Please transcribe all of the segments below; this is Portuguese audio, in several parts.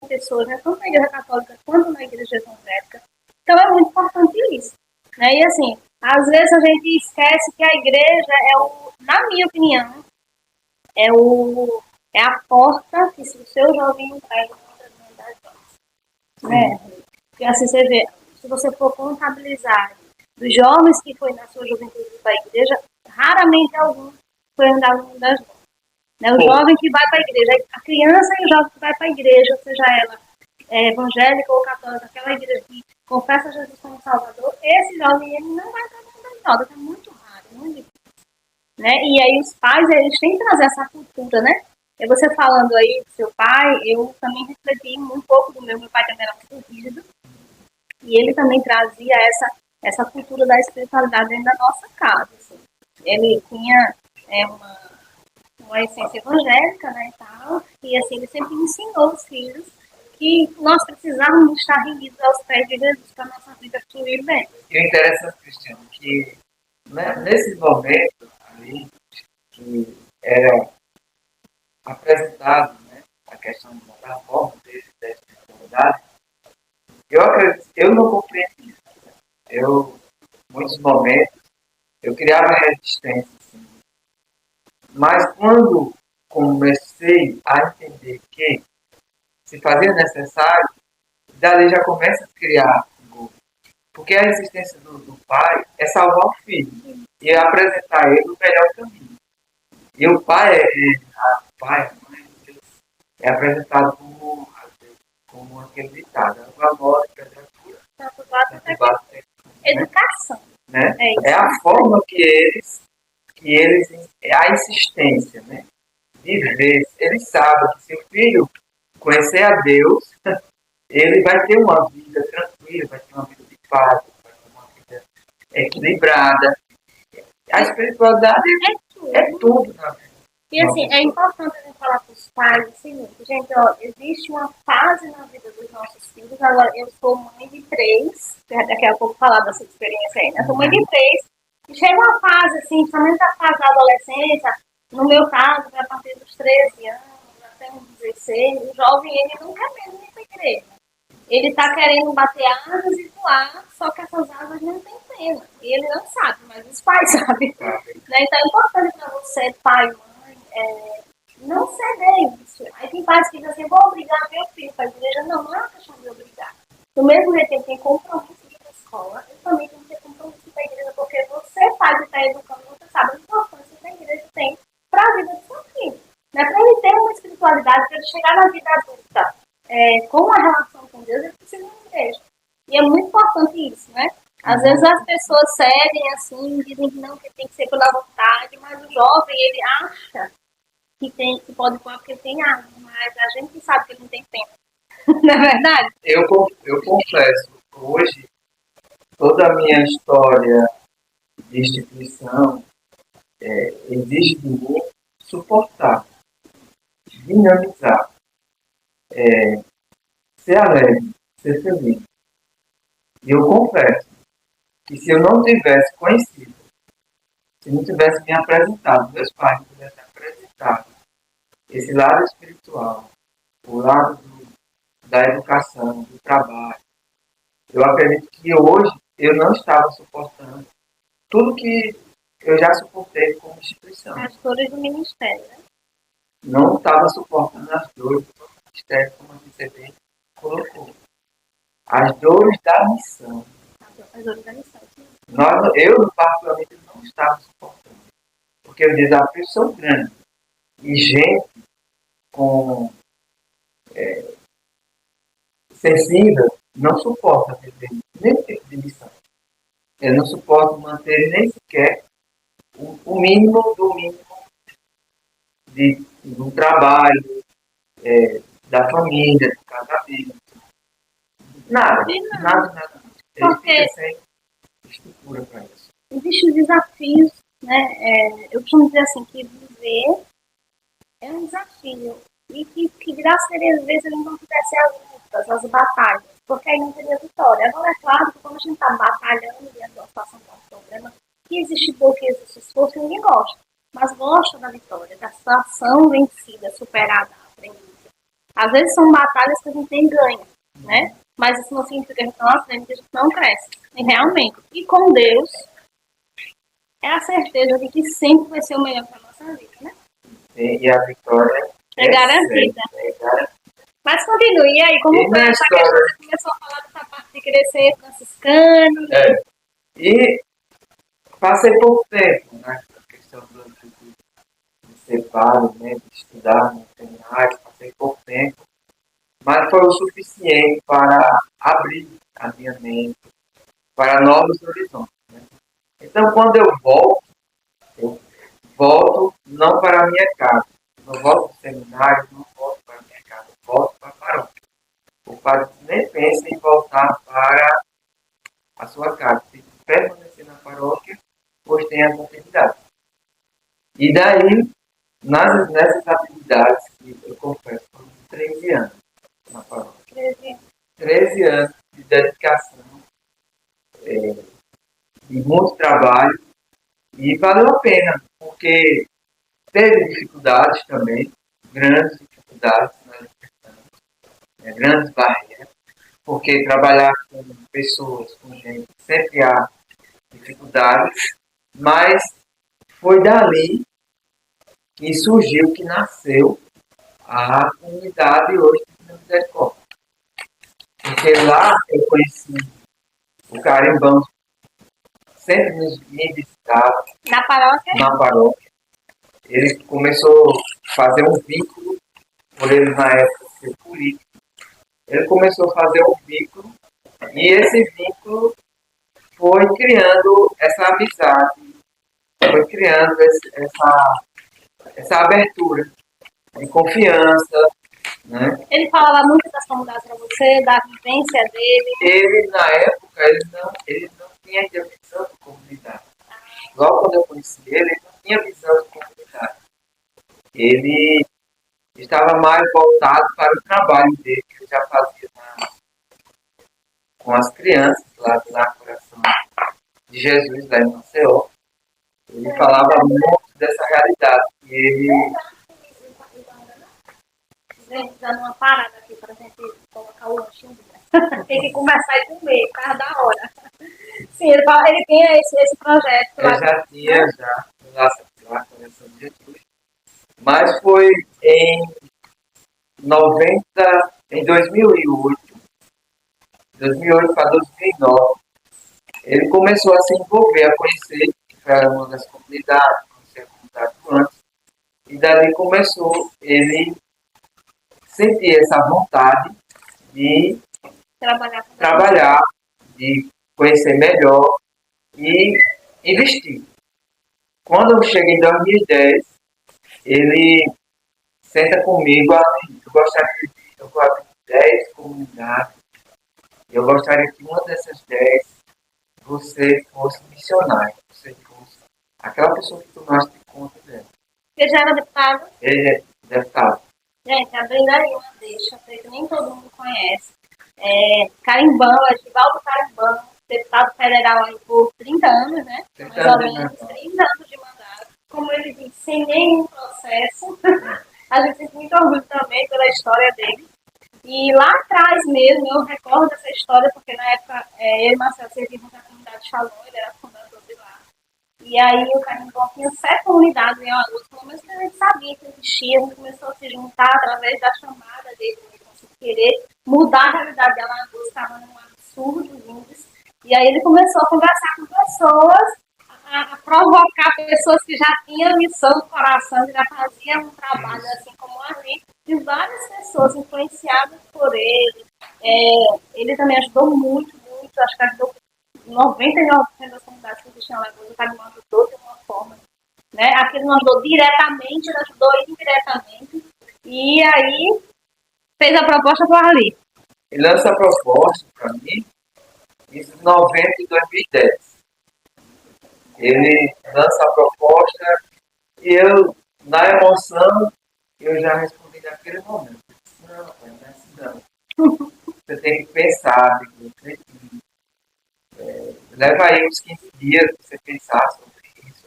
pessoas, né, tanto na igreja católica quanto na igreja evangélica. Então é muito importante isso, né? E assim, às vezes a gente esquece que a igreja na minha opinião, é a porta que se o seu jovem entrar, ele não das drogas, né? Porque assim você vê, se você for contabilizar dos jovens que foi na sua juventude para a igreja, raramente algum foi andar no mundo das drogas. Né? O jovem que vai para a igreja, a criança e o jovem que vai para a igreja, seja ela evangélica ou católica, aquela igreja que confessa Jesus como Salvador, esse jovem ele não vai para o mundo das drogas, é muito raro, muito difícil. Né? E aí os pais, eles têm que trazer essa cultura, né? E você falando aí do seu pai, eu também refleti um pouco do meu pai também era muito rígido, e ele também trazia essa cultura da espiritualidade dentro da nossa casa. Assim. Ele tinha uma essência evangélica, né, e tal, e assim, ele sempre ensinou os filhos que nós precisávamos estar rendidos aos pés de Jesus para a nossa vida fluir bem. E o interessante, Cristiano, que nesse momento ali, que era apresentado, né, a questão da forma dele, da espiritualidade, eu acredito, eu não compreendi. Muitos momentos, eu criava resistência, assim. Mas quando comecei a entender que se fazia necessário, dali já começa a criar gosto. Porque a existência do pai é salvar o filho e apresentar a ele o melhor caminho. E o pai, a mãe de Deus, é apresentado como aquele ditado, a moda, a criatura. Educação. Né? É a forma que eles, é a insistência, né? De ver, eles sabem que se o filho conhecer a Deus, ele vai ter uma vida tranquila, vai ter uma vida de paz, vai ter uma vida equilibrada. A espiritualidade é tudo na vida. E assim, é importante a gente falar para os pais o seguinte, gente, ó, existe uma fase na vida dos nossos filhos, agora eu sou mãe de 3, daqui a pouco falar dessa experiência aí, né? Eu sou mãe de 3, e chega uma fase, assim, somente a fase da adolescência, no meu caso, a partir dos 13 anos, até uns 16, o jovem, ele não quer mesmo ir para a igreja. Ele está querendo bater asas e voar, só que essas asas não têm pena. E ele não sabe, mas os pais sabem. Né? Então é importante para você, pai, mãe, não ceder isso. Aí tem pais que dizem assim, vou obrigar meu filho para a igreja. Não, não é uma questão de obrigar. Do mesmo jeito que ele tem compromisso com a escola, ele também tem que ter compromisso com a igreja, porque você, pai que está educando, você sabe a importância que a igreja tem para a vida do seu filho. Né? Para ele ter uma espiritualidade, para ele chegar na vida adulta com uma relação com Deus, ele precisa de uma igreja. E é muito importante isso, né? Às vezes as pessoas cedem assim, dizem que não, que tem que ser pela vontade, mas o jovem, ele acha que pode pôr porque tem algo, mas a gente sabe que ele não tem tempo. Não é verdade? Eu confesso, hoje, toda a minha história de instituição exige de mim suportar, dinamizar, ser alegre, ser feliz. E eu confesso que se eu não tivesse conhecido, se não tivesse me apresentado, meus pais não tivessem apresentado esse lado espiritual, o lado da educação, do trabalho, eu acredito que hoje eu não estava suportando tudo que eu já suportei como instituição. As dores do ministério, né? Não estava suportando as dores do ministério, como a CCB colocou. As dores da missão. As dores da missão. Eu, particularmente, não estava suportando. Porque os desafios são grandes. E gente com sensível não suporta viver nenhum tipo de missão. Ele não suporta manter nem sequer o mínimo do mínimo do trabalho, da família, do casamento. Nada. Ele fica sem estrutura para isso. Existem desafios, né? Eu costumo dizer assim, que viver é um desafio. E que graças a Deus, às vezes, ele não tivesse as lutas, as batalhas, porque aí não teria vitória. Agora, é claro que quando a gente está batalhando dentro de uma situação com um problema, que existe dor, que existe esforço, ninguém gosta. Mas gosta da vitória, da situação vencida, superada, aprendida. Às vezes são batalhas que a gente tem ganho, né? Mas isso não significa que a gente não aprende, que a gente não cresce. E realmente, e com Deus, é a certeza de que sempre vai ser o melhor para a nossa vida, né? E a vitória é garantida. É garantida. Mas continue, e aí, como foi essa questão? Você começou a falar dessa parte de crescer franciscano? E passei pouco tempo, né? A questão de ser padre, né? De estudar no seminário, passei pouco tempo. Mas foi o suficiente para abrir a minha mente para novos horizontes. Né? Então, quando eu volto não para a minha casa. Não volto para o seminário, não volto para a minha casa, volto para a paróquia. O padre nem pensa em voltar para a sua casa. Se permanecer na paróquia, pois tem as atividades. E daí, nessas atividades, que eu confesso, foram 13 anos na paróquia. 13 anos de dedicação, de muito trabalho, e valeu a pena, porque teve dificuldades também, grandes dificuldades, grandes barreiras, porque trabalhar com pessoas, com gente, sempre há dificuldades, mas foi dali que surgiu, que nasceu a comunidade hoje de Misericórdia. Porque lá eu conheci o Carimbão, sempre me visitava. Na paróquia? Na paróquia. Ele começou a fazer um vínculo, por ele na época ser político. Ele começou a fazer um vínculo, e esse vínculo foi criando essa amizade, foi criando essa abertura de confiança. Né? Ele falava muito das comunidades para você, da vivência dele? Ele, na época, ele não tinha ainda visão de comunidade. Logo quando eu conheci ele não tinha visão de comunidade. Ele estava mais voltado para o trabalho dele, que ele já fazia com as crianças lá do Coração de Jesus, lá em Maceió. Ele falava muito dessa realidade. E ele... Gente, dando uma parada aqui para a gente colocar o lanchinho. Tem que começar a comer, por causa da hora. Sim, ele tinha esse projeto. Eu já tinha, lá Coração de Jesus. Mas foi em 2008 para 2009, ele começou a se envolver, a conhecer uma das comunidades, conhecer a comunidade do antes, e dali começou ele sentir essa vontade de trabalhar, de conhecer melhor e investir. Quando eu cheguei em 2010, ele senta comigo, eu gostaria de 10 comunidades, eu gostaria que uma dessas 10 você fosse missionário, você fosse aquela pessoa que tomasse conta dela. Ele já era deputado? Ele é deputado. Gente, abrindo aí uma deixa, que nem todo mundo conhece. Carimbão, Edivaldo Carimbão, deputado federal aí por 30 anos, né? 30 mais ou menos, 30 anos de mandato. Como ele disse, sem nenhum processo. A gente tem muito orgulho também pela história dele. E lá atrás mesmo, eu recordo dessa história, porque na época eu e Marcelo servimos na comunidade Shalom, ele era fundador de lá. E aí o Carimbão tinha 7 comunidades em Alagoas, pelo menos que a gente sabia que existia, a gente começou a se juntar através da chamada dele, de querer mudar a realidade de Alagoas, estava num absurdo de índice. E aí ele começou a conversar com pessoas, a provocar pessoas que já tinham missão no coração, que já faziam um trabalho assim como a gente, e várias pessoas influenciadas por ele. Ele também ajudou muito, acho que ajudou 99% das comunidades que existiam lá, o Carimbão ajudou de uma forma. Né? Aqui ele não ajudou diretamente, ele ajudou indiretamente. E aí fez a proposta para o Arli. Ele lança a proposta para mim em novembro de 2010. Ele lança a proposta e eu, na emoção, eu já respondi naquele momento. Não, não é assim não. Você tem que pensar, tem que refletir. Leva aí uns 15 dias para você pensar sobre isso.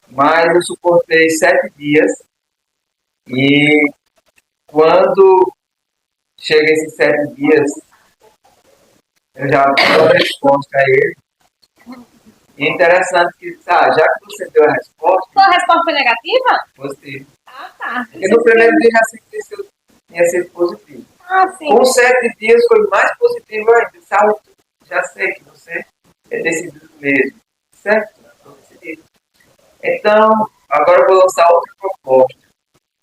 Mas eu suportei 7 dias e quando chega esses 7 dias, eu já dou a resposta a ele. E é interessante que, já que você deu a resposta... Sua resposta foi negativa? Positivo. Ah, tá. Porque no primeiro dia já senti que eu tinha sido positivo. Ah, sim. Com 7 dias foi mais positivo ainda. Sabe, já sei que você é decidido mesmo. Certo? Estou decidido. Então, agora eu vou lançar outra proposta.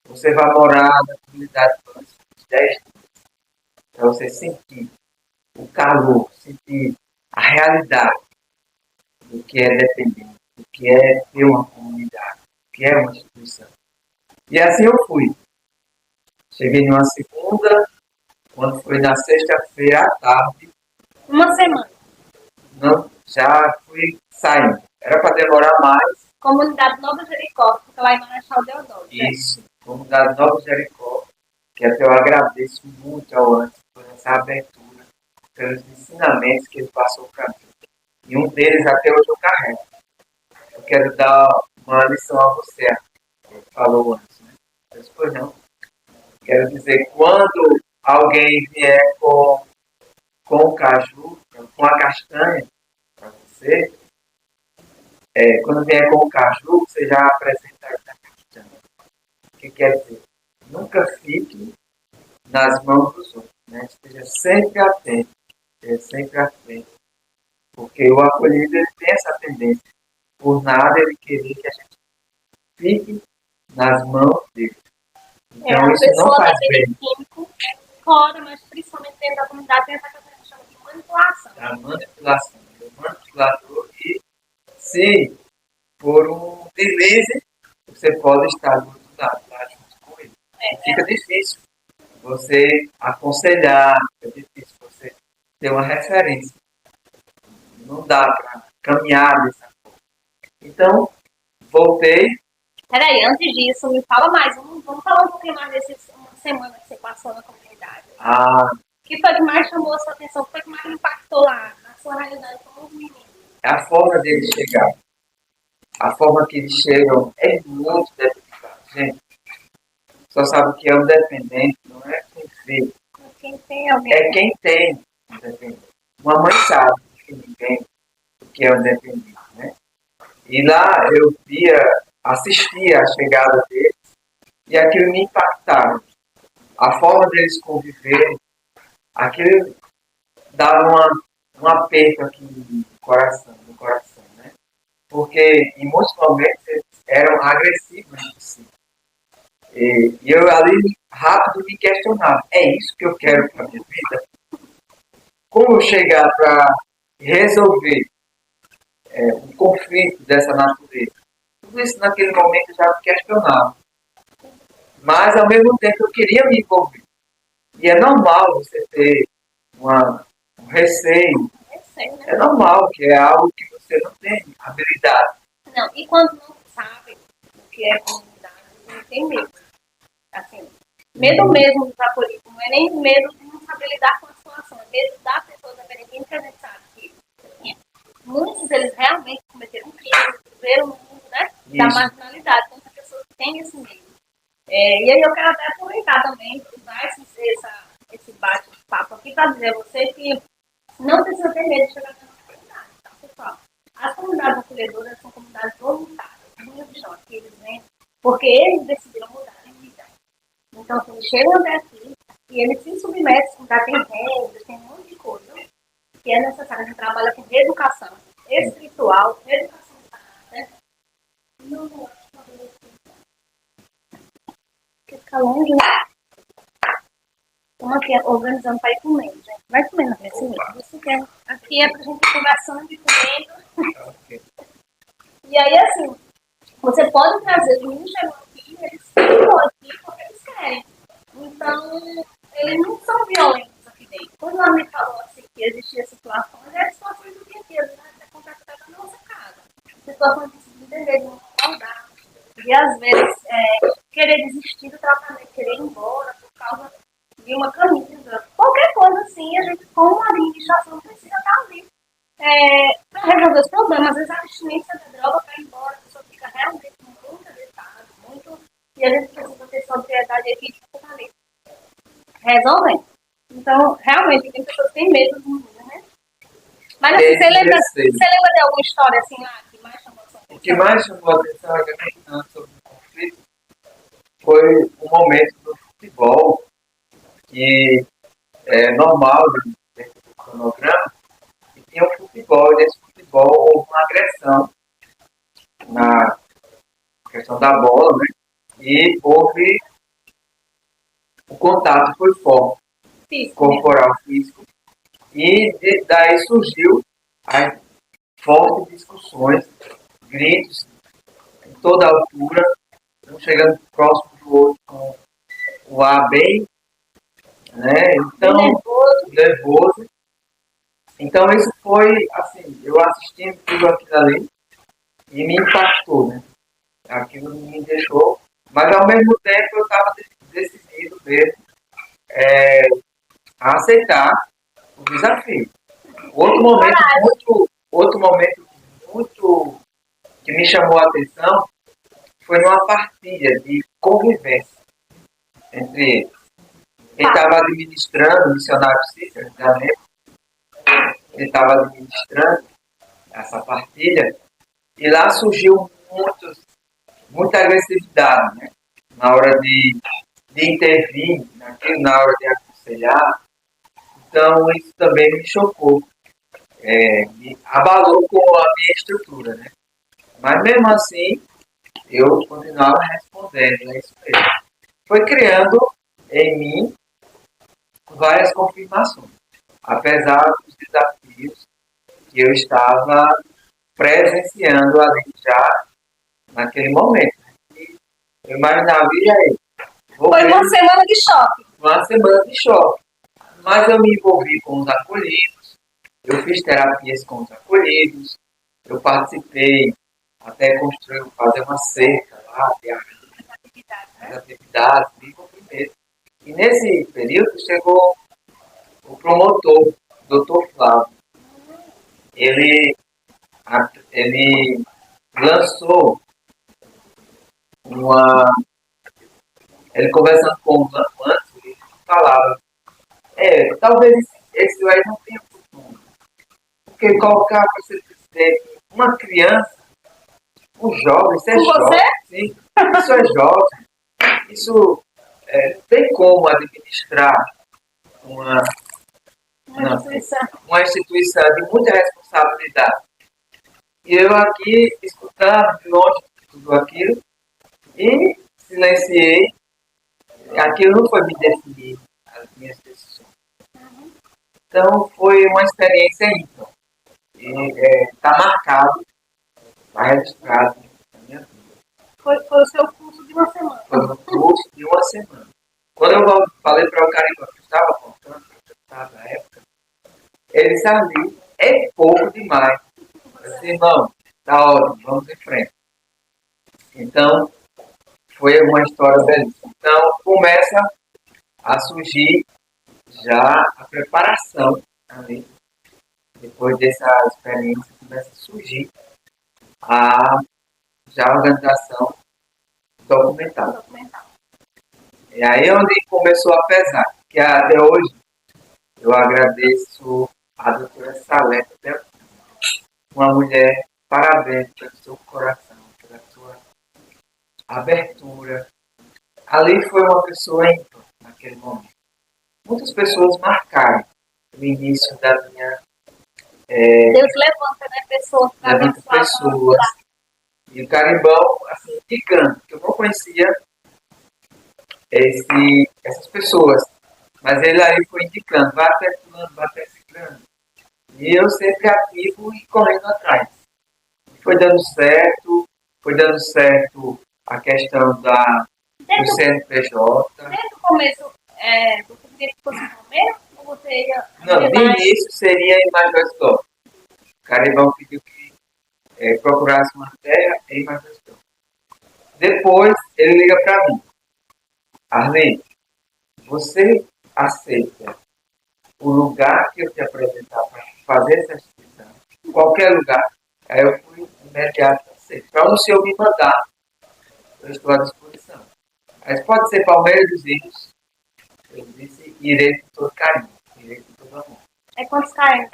Você vai morar na comunidade por uns 10 dias. Para você sentir o calor, sentir a realidade do que é dependente, do que é ter uma comunidade, do que é uma instituição. E assim eu fui. Cheguei numa segunda, quando foi na sexta-feira à tarde. Uma semana. Não, já fui saindo. Era para demorar mais. Comunidade Nova Jericó, fica lá em Marechal Deodoro. Isso, Comunidade Nova Jericó, que até eu agradeço muito ao Anderson por essa abertura, pelos ensinamentos que ele passou para mim. E um deles até hoje eu carrego. Eu quero dar uma lição a você, ele falou antes, né? Pois não. Quero dizer, quando alguém vier com o caju, com a castanha, para você, quando vier com o caju, você já apresenta a castanha. O que quer dizer? Nunca fique nas mãos dos outros, né? Esteja sempre atento, esteja sempre atento. Porque o acolhido ele tem essa tendência, por nada ele querer que a gente fique nas mãos dele. Então isso não faz bem. Químico, fora, mas principalmente dentro da comunidade tem essa coisa que a gente chama de manipulação. A manipulação. O manipulador que, se por um deslize, você pode estar do outro lado, tá, junto com ele. Fica difícil você aconselhar, fica difícil você ter uma referência. Não dá para caminhar dessa forma. Então, voltei. Peraí, antes disso, me fala mais. Vamos falar um pouquinho mais dessas uma semana que você passou na comunidade. O que foi que mais chamou a sua atenção? O que foi que mais impactou lá, na sua realidade como menino? É a forma deles chegar. A forma que eles chegam é muito delicada. Gente, só sabe o que é um dependente, não é quem vê. Quem tem alguém. É quem tem um dependente. Uma mãe sabe que ninguém o que é um dependente, né? E lá eu assistia a chegada deles e aquilo me impactava. A forma deles conviverem, aquilo dava um aperto aqui no coração, né? Porque em muitos momentos eles eram agressivos entre si. E eu ali rápido me questionava, é isso que eu quero para a minha vida? Como chegar para resolver um conflito dessa natureza? Tudo isso naquele momento eu já me questionava. Mas ao mesmo tempo eu queria me envolver. E é normal você ter um receio. Né? É normal, que é algo que você não tem habilidade. Não, e quando não sabe o que é comunidade, não tem medo. Assim, medo mesmo dos acolhidos, não é nem medo de não saber lidar com a situação, é medo da pessoa dependente, que a gente sabe que muitos deles realmente cometeram crimes, viveram no mundo, né, da marginalidade, então as pessoas têm esse medo. E aí eu quero até aproveitar também, usar esse bate-papo aqui para dizer a você que não precisa ter medo de chegar na comunidade, tá, pessoal? As comunidades acolhedoras são comunidades voluntárias, muitos são aqueles, né, porque eles decidiram mudar de vida. Então, assim, eles chegam até aqui e eles se submetem, tem regras, tem um monte de coisa que é necessário. A gente trabalha com reeducação espiritual, reeducação né? Não, fica longe, né? Estamos aqui organizando para ir comendo, gente. Vai comendo nesse meio. Você quer. Aqui é para a gente ir conversando e comendo. E aí, assim, você pode trazer, os meninos chegam aqui, eles ficam aqui porque eles querem. Então, eles não são violentos aqui dentro. Quando ela me falou assim, que existia situações, é situações do dia a dia, né? Você acontece até na nossa casa. Situações de se entender, de não concordar. E às vezes, querer desistir do tratamento, querer ir embora por causa de uma camisa. Qualquer coisa assim, a gente, com uma administração, precisa estar ali. Para resolver os problemas. Às vezes a abstinência da droga para ir embora, a pessoa fica realmente muito agitada, muito. E a gente precisa ter sobriedade aqui de estar ali. resolvendo. Então, realmente, tem pessoas que têm medo do mundo, né? Mas assim, você lembra de alguma história assim lá que mais chamou a sua atenção? O que mais chamou a atenção sobre o conflito foi o momento do futebol, que é normal dentro do cronograma, e tinha um futebol, e nesse futebol houve uma agressão na questão da bola, né? E houve o contato foi forte, corporal, físico, e daí surgiu as fortes discussões, gritos em toda altura, um chegando próximo do outro com o ar bem, né? Então, nervoso. Então, isso foi, assim, eu assistindo tudo aquilo ali e me impactou, né? Aquilo me deixou, mas ao mesmo tempo eu estava decidido mesmo a aceitar o desafio. Outro momento muito que me chamou a atenção foi numa partilha de convivência entre eles. Quem estava administrando, o missionário Cícero, ele estava administrando essa partilha e lá surgiu muita agressividade, né? Na hora de intervir, na hora de aconselhar. Então, isso também me chocou, me abalou com a minha estrutura, né? Mas, mesmo assim, eu continuava respondendo, é isso mesmo. Foi criando em mim várias confirmações, apesar dos desafios que eu estava presenciando ali já naquele momento. E eu imaginava, e aí? Foi uma semana de choque. Uma semana de choque. Mas eu me envolvi com os acolhidos, eu fiz terapias com os acolhidos, eu participei até construir, fazer uma cerca lá, as atividades, me envolvi mesmo. E nesse período chegou o promotor, o Dr. Flávio. Ele lançou ele conversando com o antes, ele falava, talvez esse aí não tenha futuro. Porque colocar para ser presidente uma criança, um jovem, isso é jovem. Sim, isso é jovem. Isso não tem como administrar uma instituição de muita responsabilidade. E eu aqui escutava de longe tudo aquilo e silenciei. Aquilo não foi me definir as minhas decisões. Então foi uma experiência ímpar. E está marcado, está registrado na minha vida. Foi o seu curso de uma semana. Foi um curso de uma semana. Quando eu falei para o Caribão que eu estava contando, que eu estava na época, ele disse, ali é pouco demais. Eu disse, irmão, tá ótimo, vamos em frente. Então, foi uma história belíssima. Então, começa a surgir já a preparação ali. Depois dessa experiência, começa a surgir já a organização documental. E aí é onde começou a pesar. Que até hoje eu agradeço a doutora Saleta, uma mulher, parabéns pelo seu coração, pela sua abertura. Ali foi uma pessoa ímpar naquele momento. Muitas pessoas marcaram o início da minha... Deus levanta, né, pessoas para levanta pessoas. E o Carimbão, assim, indicando, que eu não conhecia essas pessoas. Mas ele aí foi indicando, vai até fulano, vai até ciclano. E eu sempre ativo e correndo atrás. Foi dando certo a questão do CNPJ. Desde o começo, você queria que fosse bombeiro? Ou você ia... Não, de início seria em Major Stop. O Caribão pediu que procurasse uma terra em Major Stop. Depois ele liga para mim. Arlene, você aceita o lugar que eu te apresentar para fazer essa inscrição? Qualquer lugar. Aí eu fui imediato aceito. Para o senhor me mandar, eu estou à disposição. Mas pode ser Palmeiras dos Índios, Eu disse, irei com todo carinho, irei com todo amor. É quantos km?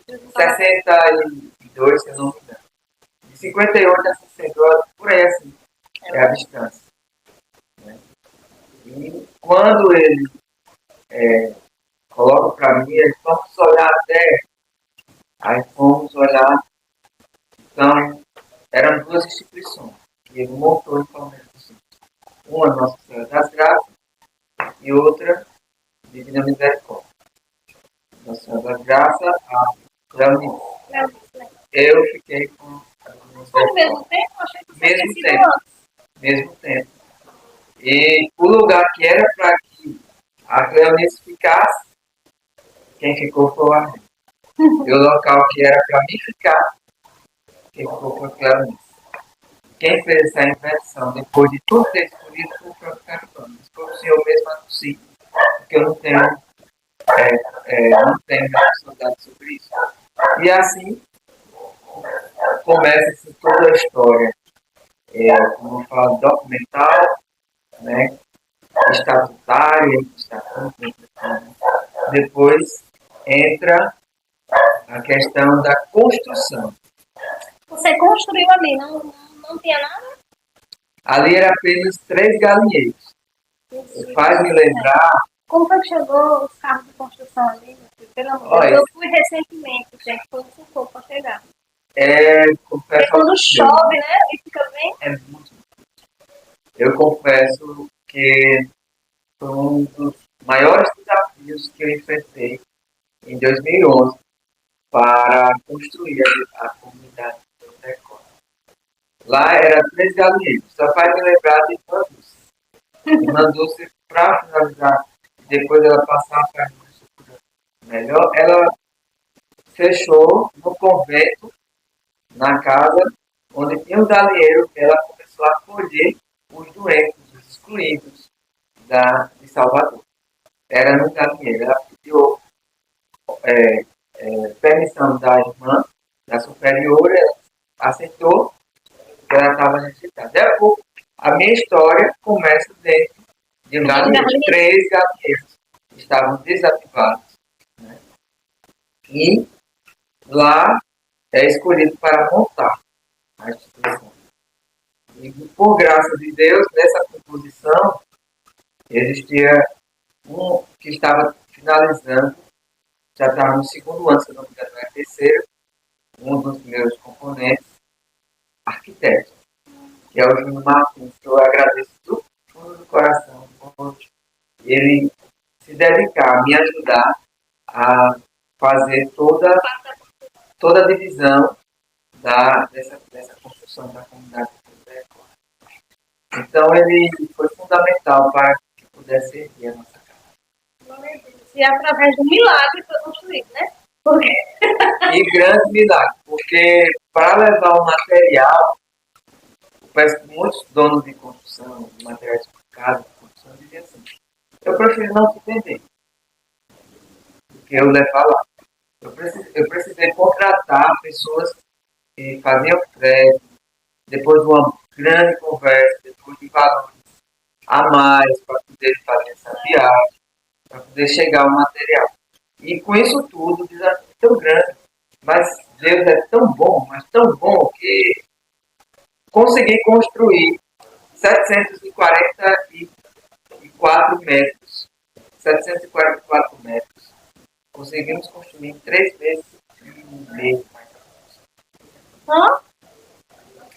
62, se eu não me engano. De 58 a 68, por aí assim, é a distância. Né? E quando ele coloca para mim, eles vamos olhar até. Aí fomos olhar. Então, eram duas instituições. E ele montou em Palmeiras. Assim. Uma Nossa Senhora das Graças e outra Divina Misericórdia. Nossa Senhora das Graças, a Cleonice. Eu fiquei com a Divina Foi no Misericórdia. mesmo tempo? Achei que você Mesmo tinha sido tempo. antes. Mesmo tempo. E o lugar que era para que a Cleonice ficasse, quem ficou foi o Arlindo. E o local que era para mim ficar, quem ficou foi a Cleonice. Quem fez essa inversão, depois de tudo ter escolhido, foi o próprio Caribano. Mas foi o senhor mesmo anuncia, porque eu não tenho responsabilidade sobre isso. E assim começa toda a história, como eu falo, documental, né, estatutária, estatuto, depois entra a questão da construção. Você construiu ali, não tinha nada? Ali era apenas 3 galinheiros. Faz me lembrar. Como foi que chegou os carros de construção ali? Pelo amor de Deus, eu fui recentemente, gente, foi um sufoco para chegar. Confesso quando chove, né? E fica bem. É muito. Eu confesso que foi um dos maiores desafios que eu enfrentei em 2011 para construir a comunidade do Decor. Lá era 3 galinheiros. Só faz me lembrar de Manduce. E Manduce, para finalizar, depois ela passar para a infraestrutura melhor, ela fechou no convento, na casa, onde tinha um galinheiro, ela começou a acolher os doentes, os excluídos de Salvador. Era no galinheiro. Ela pediu permissão da irmã, da superiora, ela aceitou, que ela estava necessitada. Depois, a minha história começa dentro de um galinheiro. 3 galinheiros estavam desativados. Né? E lá é escolhido para montar a instituição. E por graça de Deus, nessa composição, existia um que estava finalizando, já estava no segundo ano, se não me engano, não é terceiro, um dos meus componentes, arquiteto, que é o Júnior Martins, que eu agradeço do fundo do coração por ele se dedicar, me ajudar a fazer toda a divisão dessa construção da comunidade. Então, ele foi fundamental para que pudesse erguer a nossa casa. E através do milagre foi construído, né? Porque... E grande milagre, porque para levar o material, parece que muitos donos de construção, de materiais de casa, de construção, dizem assim, eu prefiro não te vender, do que eu levar lá. Eu precisei contratar pessoas que faziam crédito, depois de uma grande conversa, depois de valores a mais para poder fazer essa viagem, para poder chegar ao material. E com isso tudo, o desafio é tão grande, mas Deus é tão bom, mas tão bom, que consegui construir 744 metros. 744 metros. Conseguimos construir em 3 meses e meio, mais ou menos.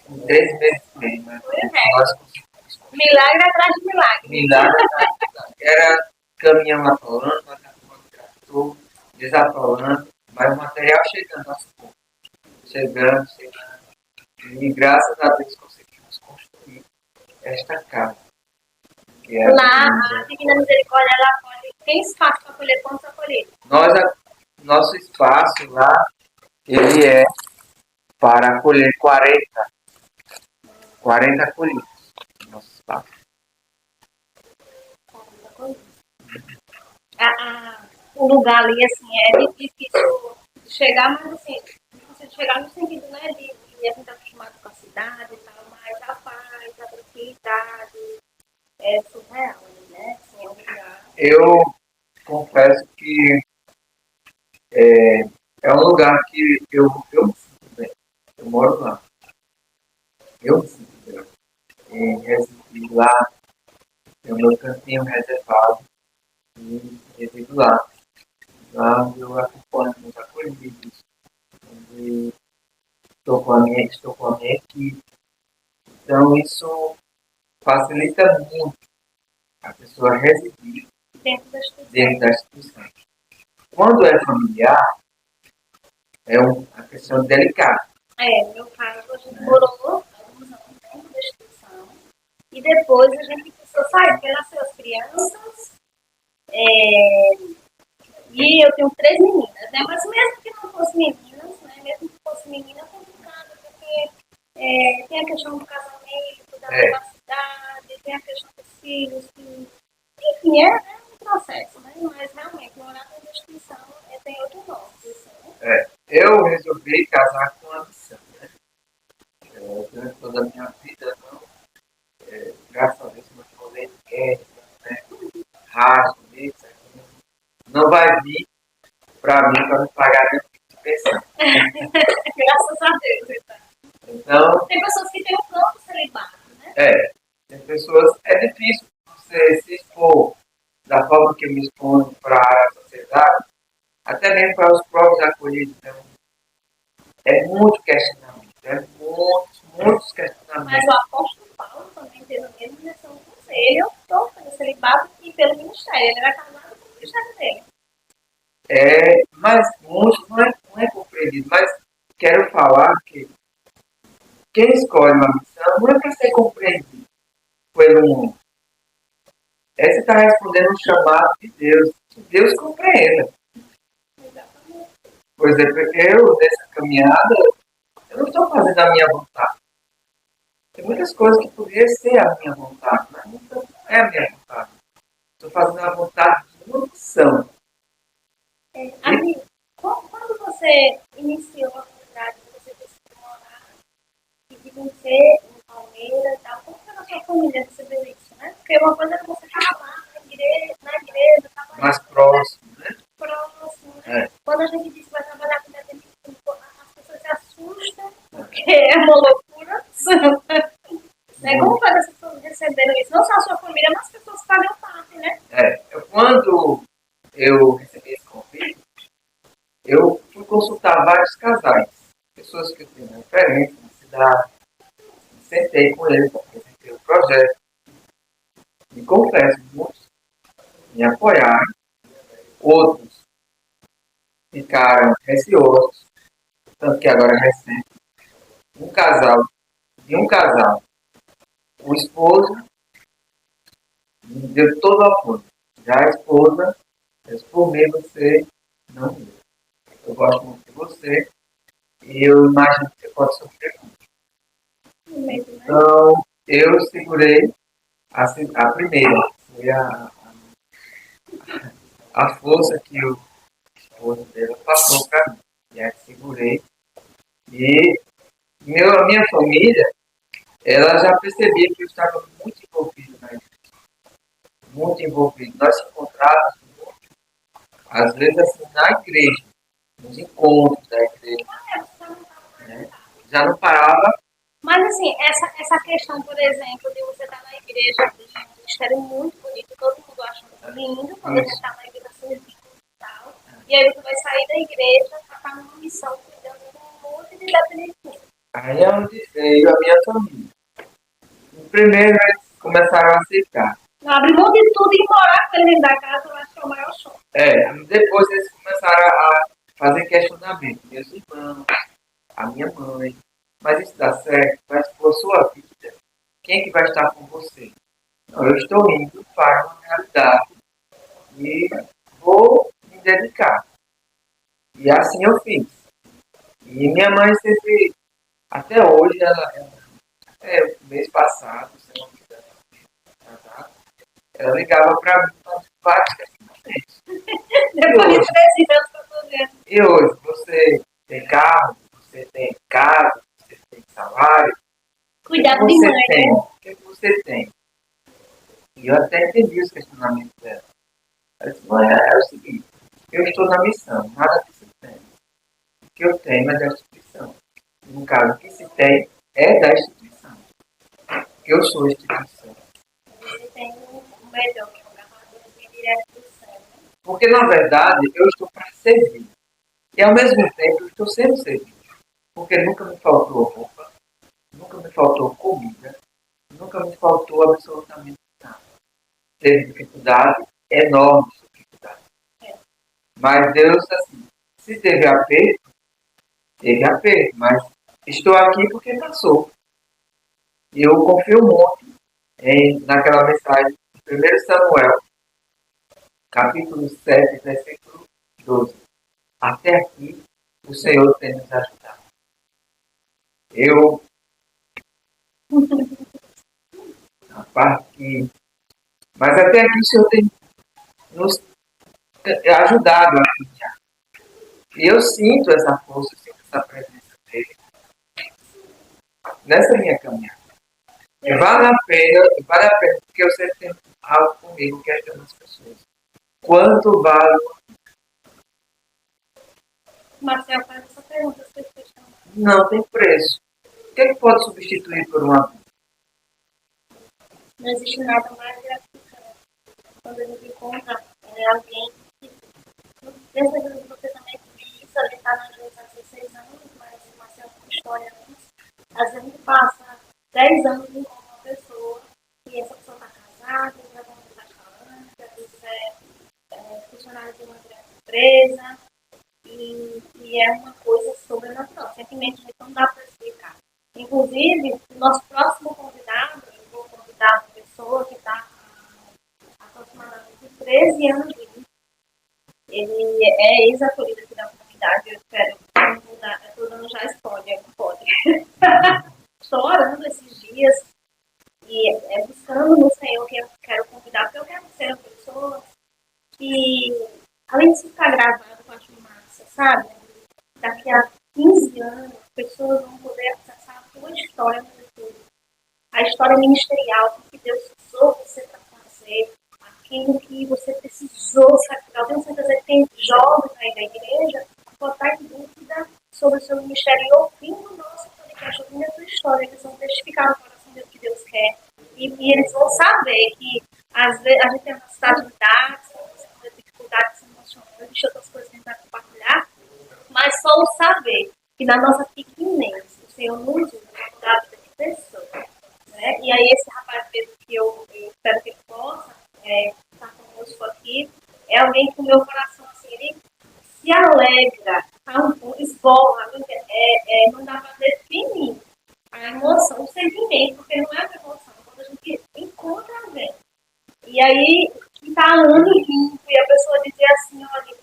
Em 3 meses e meio, mais ou menos. Nós conseguimos. Milagre atrás de milagre. Milagre atrás de milagre. Era caminhão atolando, trator, desatolando, mas o material chegando aos poucos. Chegando. E graças a Deus conseguimos construir esta casa. Lá, a Divina Misericórdia, ela pode. Tem espaço para acolher quantos acolhidos? Nosso espaço lá, ele é para acolher 40 acolhidos. Nosso espaço. O lugar ali, assim, é difícil de chegar, mas assim, difícil de chegar no sentido, né, de a gente tá acostumado com a cidade e tal, mas a paz, a tranquilidade. é surreal, né? Assim, é um lugar. Eu confesso que é um lugar que eu me sinto bem. Eu moro lá. Eu me sinto bem. Em residir lá, tem o meu cantinho reservado e resido lá. Lá eu acompanho meus acolhidos, onde estou com a minha equipe. Então isso facilita muito a pessoa residir Dentro da instituição. dentro da instituição. Quando é familiar, é uma questão delicada. Meu caso, a gente morou alguns anos dentro da instituição e depois a gente precisou sair, porque nasceu as crianças e eu tenho 3 meninas, né? Mas mesmo que não fossem meninas, né? Mesmo que fosse menina, é complicado, porque tem a questão do casamento, da privacidade, tem a questão dos filhos, que, enfim, é um processo, né? Mas realmente, morar dentro da instituição tem outro nome, assim, né? Eu resolvi casar com a missão. Durante toda a minha vida, não, graças a Deus, não falei ninguém, né? Raso, isso, não vai vir para mim para me pagar nenhum tipo de pensão. Graças a Deus, então. Então, tem pessoas que têm um próprio celibato, né? tem pessoas, é difícil você se expor da forma que eu me exponho para a sociedade, até mesmo para os próprios acolhidos. Então, é muito questionamento, muitos questionamentos. Mas o apóstolo Paulo também teve a mesma direção que você. Ele optou pelo celibato e pelo ministério. Ele era casado com o ministério dele. Mas muitos não é compreendido. Mas quero falar que quem escolhe uma missão não é para ser compreendido pelo mundo. Você está respondendo um chamado de Deus. Que Deus compreenda. Exatamente. Por exemplo, eu, nessa caminhada, eu não estou fazendo a minha vontade. Tem muitas coisas que poderiam ser a minha vontade, mas não é a minha vontade. Estou fazendo a vontade de uma missão. Amigo, quando você iniciou a comunidade, você decidiu morar e de vencer em Palmeiras e tal, como foi a sua família receber isso, né? Porque uma coisa é você estar lá na igreja, estava mais próximo, né? próximo, né? Quando a gente diz que vai trabalhar com dependência, as pessoas se assustam, porque é uma loucura. Né? Como foi as pessoas receberam isso? Não só a sua família, mas as pessoas que faziam parte, né? Quando eu recebi esse convite, eu fui consultar vários casais, pessoas que eu tenho referência na cidade, sentei com eles, apresentei o projeto, e confesso, muitos me apoiaram, outros ficaram receosos, tanto que agora é recente, um casal, o esposo me deu todo o apoio. Já a esposa, por mim você não deu. Eu gosto muito de você e eu imagino que você pode sofrer muito. Então, eu segurei a primeira. Foi a força que o esposo dela passou para mim. E aí segurei. E a minha família, ela já percebia que eu estava muito envolvido na igreja. Muito envolvido. Nós se encontrávamos, às vezes, assim, na igreja, nos encontros da igreja. Né? Já não parava. Mas, assim, essa questão, por exemplo, de você estar na igreja, um ministério muito bonito, todo mundo acha lindo quando a gente está na igreja servindo e tal. E aí você vai sair da igreja para estar numa missão cuidando de um monte de dependentes. Aí é onde veio a minha família. Primeiro, eles começaram a aceitar. Abrir mão de tudo e morar dentro da casa, eu acho que é o maior choque. Depois eles começaram a fazer questionamento. Meus irmãos, a minha mãe. Mas isso dá certo? Mas por sua vida, quem é que vai estar com você? Não, eu estou indo para uma realidade e vou me dedicar. E assim eu fiz. E minha mãe sempre, até hoje, até o mês passado, se não me engano, ela ligava para mim para vários questionamentos. Depois de 13 anos para fazer. E hoje, você tem carro, você tem casa, você tem salário. Cuidado de mãe, né? O que você tem? eu até entendi os questionamentos dela. Ela disse, mãe, é o seguinte, eu estou na missão, nada que se tem. O que eu tenho é da instituição. No caso, o que se tem é da instituição. Eu sou a instituição. Você tem um melhor que o gravador de direto do céu. Porque, na verdade, eu estou para servir. E, ao mesmo tempo, eu estou sendo servido. Porque nunca me faltou roupa, nunca me faltou comida, nunca me faltou absolutamente nada. Teve dificuldade, enorme dificuldade. Mas Deus, assim, se teve aperto, mas estou aqui porque passou. E eu confio muito naquela mensagem de 1 Samuel, capítulo 7, versículo 12. Até aqui, o Senhor tem nos ajudado. Eu, a parte que... Mas até aqui o Senhor tem nos ajudado a caminhar. E eu sinto essa força, eu sinto essa presença dele nessa minha caminhada. E vale a pena, porque eu sempre tenho algo comigo que ajuda as pessoas. Quanto vale? Marcel, faz essa pergunta, as pessoas estão... Não tem preço. O que é que pode substituir por uma vida? Não existe nada mais gratificante. Quando a gente encontra alguém que... Desde que você também viu isso, a gente está na igreja há 16 anos, mas o Marcel tem uma história antes. Às vezes a gente passa 10 anos e encontra uma pessoa e essa pessoa está casada, trabalha no restaurante, às vezes é funcionário de uma grande empresa. E é uma coisa sobrenatural. Simplesmente não dá para explicar. Inclusive, o nosso próximo convidado, eu vou convidar uma pessoa que está há aproximadamente 13 anos de vida. Ele é ex-acolhido aqui da comunidade. Eu espero mudar. Eu estou dando já spoiler, não pode. Estou orando esses dias e buscando no Senhor que eu quero convidar, porque eu quero ser uma pessoa que, além de ficar gravado, eu acho massa, sabe? Daqui a 15 anos, as pessoas vão poder acessar a tua história no YouTube. A história ministerial, o que Deus usou você para fazer, aquilo que você precisou sacrificar. Eu tenho certeza que tem jovens aí da igreja que podem estar em dúvida sobre o seu ministério e ouvindo o nosso podcast, ouvindo a sua história, eles vão testificar no coração do que Deus quer. E eles vão saber que, às vezes, a gente tem necessidades, dificuldades emocionais, existem outras coisas que a gente vai compartilhar, mas só o saber que na nossa pequenez o Senhor nos usa para mudar a vida de pessoas. Né? E aí esse rapaz mesmo que eu espero que ele possa estar conosco aqui, é alguém que o meu coração assim, ele se alegra, esborra, não dá para definir a emoção, o sentimento, porque não é uma emoção, quando a gente encontra alguém. E aí, que está ano limpo, e a pessoa dizer assim, olha,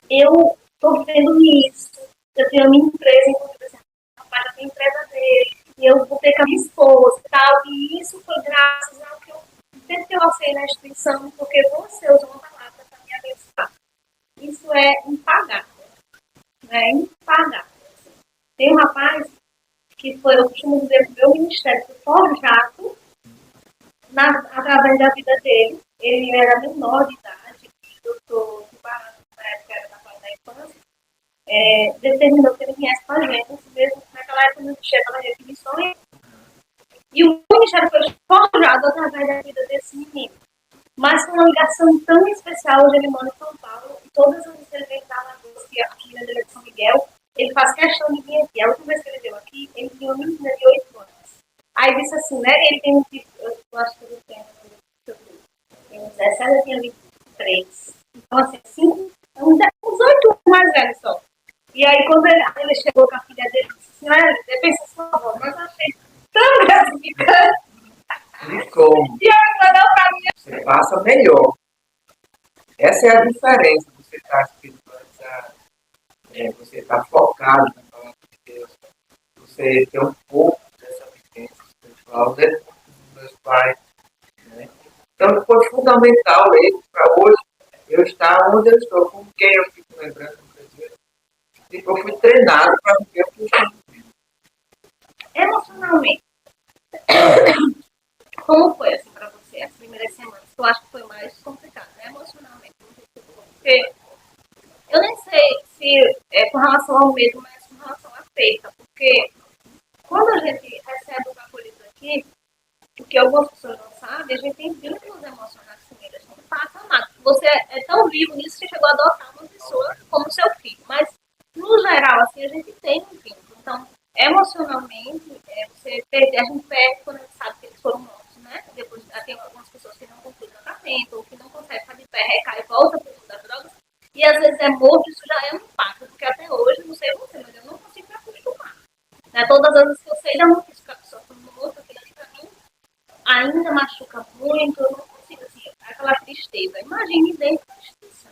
eu estou vivendo isso, eu tenho a minha empresa, inclusive esse rapaz já tem a empresa dele, e eu vou ter com a minha esposa e tal, e isso foi graças ao que eu sempre lancei na instituição, porque você usou uma palavra para me abençoar. Isso é impagável. É impagável. Tem um rapaz que foi, eu costumo dizer, o meu ministério foi forjado através da vida dele. Ele era menor de idade, doutor na época era da fase da infância, determinou que ele viesse com a gente, mesmo naquela época não tinha aquela definições. E o ministério foi forjado através da vida desse menino. Mas com uma ligação tão especial, hoje ele mora em São Paulo, e todas as vezes ele vem da Alagoas, que a filha dele é de São Miguel, ele faz questão de vir aqui. A última vez que ele veio aqui, ele tinha uma menina de 8 anos. Aí disse assim, né? Ele tem eu acho que ele tem 17, eu tinha 23. Então, assim, uns 8 anos mais velho só. E aí, quando ele chegou com a filha dele, ele disse assim, eu pensei sua avó, mas eu achei tão gratificante. E como? E aí, mandou pra mim. Você passa melhor. Essa é a diferença. Você está espiritualizado, você está focado na palavra de Deus, você tem um pouco dessa vivência espiritual dentro dos meus pais. Né? Então, foi fundamental ele para hoje eu estar onde eu estou, com quem eu fico lembrando no Brasil. Tipo, eu fui treinado para viver o que eu estou vivendo. Emocionalmente, como foi assim para você as primeiras semanas? sei se é com relação ao medo, mas com relação à perda, porque quando a gente recebe o capolito aqui, o que algumas pessoas não sabem, a gente tem vínculos emocionais com ele, a gente passa amado. Você é tão vivo nisso que chegou a adotar uma pessoa como seu filho, mas no geral, assim, a gente tem um vínculo. Então, emocionalmente, você perde, a gente perde quando a gente sabe que eles foram mortos, né? Depois, tem algumas pessoas que não concluem o tratamento, ou que não conseguem ficar de pé, recai e volta para o mundo das drogas, e às vezes é morto, isso já é um impacto, porque até hoje, não sei você, mas eu não consigo me acostumar. Né? Todas as vezes que eu sei da notícia que a pessoa foi morta, aquilo ali para mim ainda machuca muito, eu não consigo, assim, aquela tristeza. Imagine dentro da justiça.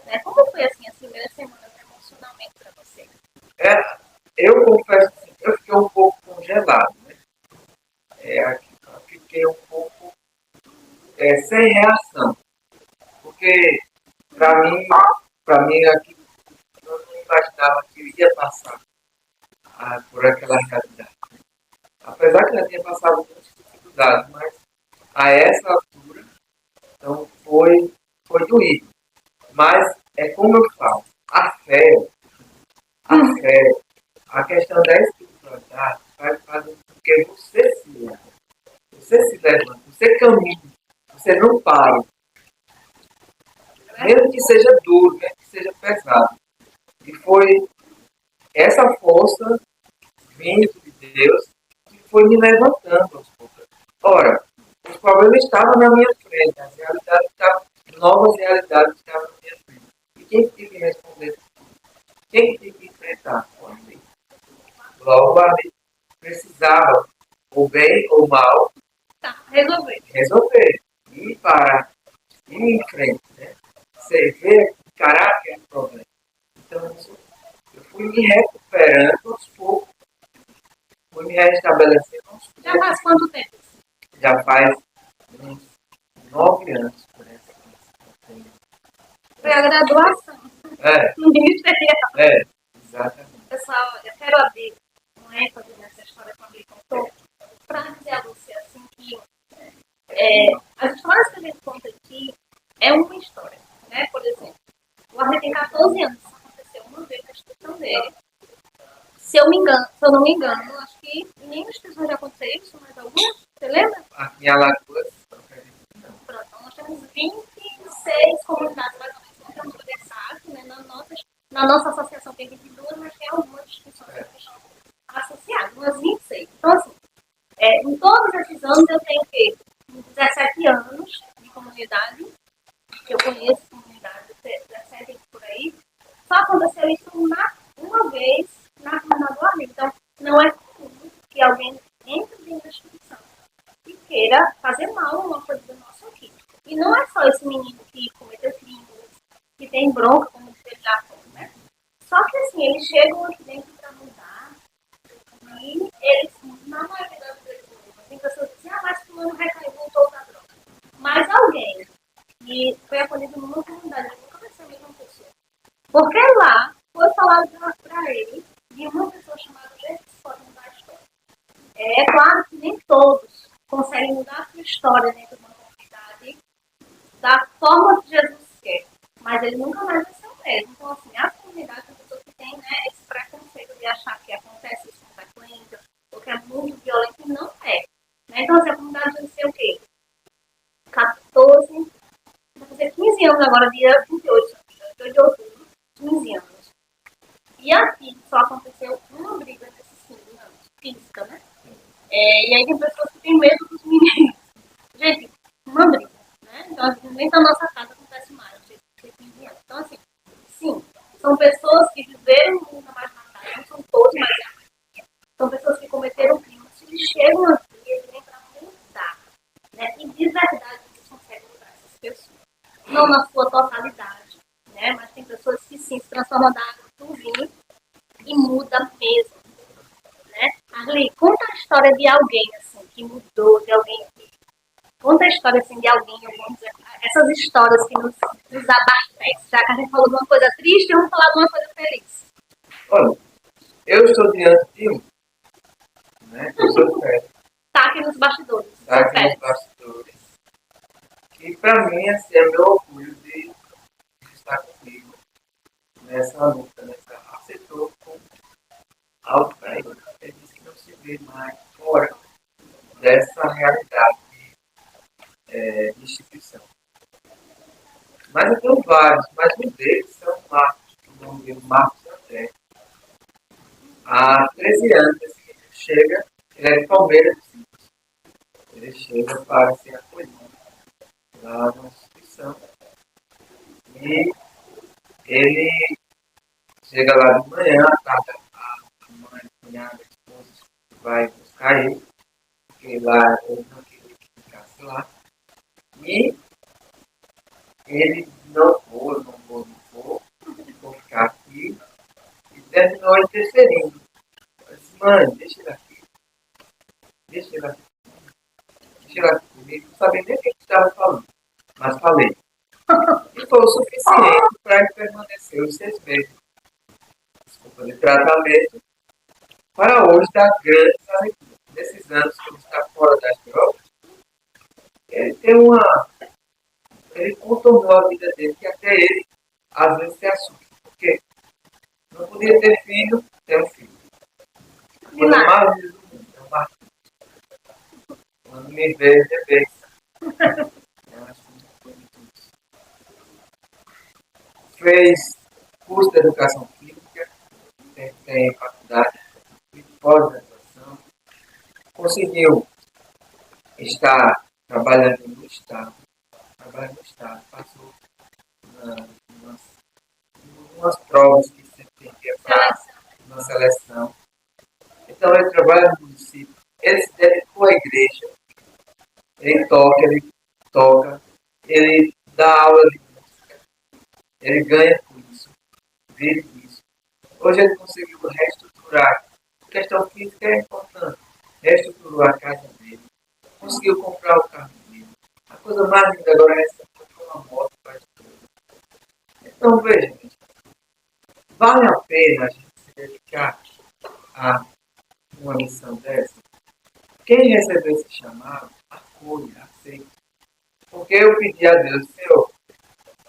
Né? Como foi, assim, as primeiras semanas emocionalmente para você? Eu confesso assim, eu fiquei um pouco congelado, né? Eu fiquei um pouco sem reação, porque para mim aqui, eu não imaginava que eu ia passar por aquela realidade. Apesar que eu já tinha passado muitas dificuldades, mas a essa altura, então foi doído. Mas é como eu falo, a fé, a questão da espiritualidade vai fazer com que você se levanta, você caminha, você não para. Mesmo que seja duro, mesmo que seja pesado. E foi essa força vindo de Deus que foi me levantando aos poucos. Ora, os problemas estavam na minha frente, as realidades estavam, novas realidades estavam na minha frente. E quem tinha que responder? Quem tinha que enfrentar? O amigo. Logo, a gente precisava, ou bem ou mal, resolver. E parar, ir em frente. Né? Você vê, encarar aquele problema. Então, eu fui me recuperando aos poucos, fui me restabelecendo aos poucos. Já faz quanto tempo? Já faz uns 9 anos, por exemplo. Foi a graduação. Ministerial. Exatamente. Pessoal, eu quero abrir um ênfase nessa história que a Bia contou, para dizer a você assim que as histórias que a gente conta aqui é uma história, né? Por exemplo, o Arthur tem 14 anos, isso aconteceu uma vez na instituição dele. Se eu não me engano, acho que em nenhuma instituição já aconteceu isso, mas algumas, você lembra? Aqui em Alagoas, pronto, então nós temos 26 comunidades mais ou menos que estamos interessados, né? Na nossa associação tem 22, mas tem algumas instituições que estão associadas, umas 26. Então, assim, em todos esses anos eu tenho o quê? 17 anos de comunidade, que eu conheço comunidade, 17 por aí. Só aconteceu isso uma vez na comunidade do amigo. Então, não é comum que alguém entre dentro da instituição e queira fazer mal a uma coisa do nosso aqui. E não é só esse menino que cometeu crimes, que tem bronca, como ele já falou, né? Só que, assim, eles chegam aqui dentro para mudar e eles, na maioria das vezes, tem pessoas que dizem, mas fulano recaiu, voltou da droga. Mas alguém que foi acolhido numa comunidade, nunca vai ser a mesma pessoa. Porque lá foi falado para ele de uma pessoa chamada Jesus que pode mudar a história. É claro que nem todos conseguem mudar a sua história dentro de uma comunidade da forma que Jesus quer, mas ele nunca mais vai ser o mesmo. Então, assim, a comunidade é uma pessoa que tem, né, esse preconceito de achar que acontece isso com frequência, ou que é muito violento, e não é. Né? Então, assim, a comunidade vai ser o quê? 14, vai fazer 15 anos agora, dia 28 de outubro, 15 anos. E aqui só aconteceu uma briga nesses 15 anos, física, né? E aí tem pessoas que têm medo dos meninos. Gente, uma briga, né? Então, nem da nossa casa acontece mais, gente, 15 anos. Então, assim, sim, são pessoas que viveram no mundo da marginalidade, não são todos, mas são pessoas que cometeram crimes. Se eles chegam aqui, eles vêm para mudar, né? E de verdade, eles conseguem mudar essas pessoas. Não na sua totalidade, né? Mas tem pessoas que sim se transformam da água no vinho e muda mesmo, né? Arli, conta a história de alguém assim que mudou, de alguém que conta a história assim de alguém, vamos dizer, essas histórias que nos abastecem. Já que a gente falou de uma coisa triste, vamos falar de uma coisa feliz. Olha, eu estou diante de um, né? Eu sou Félix. Tá aqui nos bastidores. Tá aqui nos bastidores. E para mim, assim, é meu orgulho de estar comigo nessa luta, aceitou como algo para ele. Ele disse que não se vê mais fora dessa realidade de instituição. Mas eu tenho vários, mas um deles é o Marcos, o nome dele Marcos André. Há 13 anos ele chega, ele é de Palmeiras, ele chega para ser acolhido lá na instituição e ele chega lá de manhã, a mãe, a cunhada, a esposa vai buscar ele, porque lá ele não queria que ficasse lá. E ele não vou ficar aqui. E terminou interferindo. Eu disse, mãe, deixa ele aqui. Deixa ele aqui comigo. Não sabia nem o que estava falando, mas falei. E foi o suficiente para ele permanecer os 6 meses. Desculpa, de tratamento. Para hoje dar grandes alegrias. Nesses anos que ele está fora das drogas, ele tem ele contornou a vida dele, que até ele, às vezes, se assusta. Porque não podia ter filho, tem um filho. Quando é mais do mundo, é um barco. Quando me vê, é besta. Eu acho muito bonito isso. Fez curso de educação física, tem faculdade, pós-graduação. Conseguiu estar trabalhando no Estado. Passou umas provas que você tem que fazer na seleção. Então ele trabalha no município, ele se dedicou à igreja, ele toca, ele dá aula de música, ele ganha com isso, vive disso. Hoje ele conseguiu reestruturar. A questão física é importante. Reestruturou a casa dele, conseguiu comprar o carro dele. A coisa mais linda agora é essa, uma moto para a esposa. Então veja, vale a pena a gente se dedicar a uma missão dessa? Quem recebeu esse chamado, acolha, aceita. Porque eu pedi a Deus, Senhor,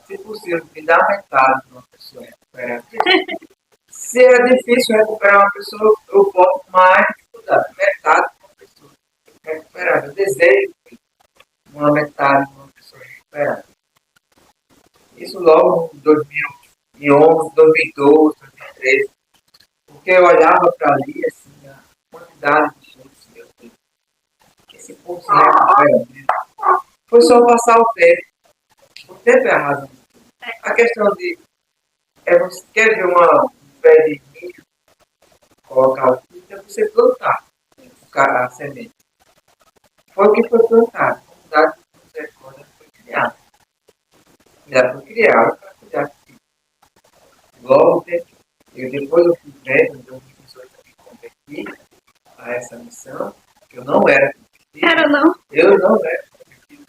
se possível, me dá metade de uma pessoa recuperada. Se é difícil recuperar uma pessoa, eu boto mais dificuldade. Metade de uma pessoa recuperada. Eu desejo uma metade de uma pessoa recuperada. Isso logo em 2011, 2012, 2013. Porque eu olhava para ali, assim, a quantidade de gente que esse povo se recupera. Foi só passar o tempo. O tempo é a razão. A questão de você quer ver um pé de milho, colocar o milho, é você plantar a semente. Foi o que foi plantado. A comunidade de misericórdia foi criada. Já foi criada para cuidar de si. Logo, depois eu fui vendo, em 2018 eu me converti a essa missão, que eu não era convertido. Era não? Eu não era convertido,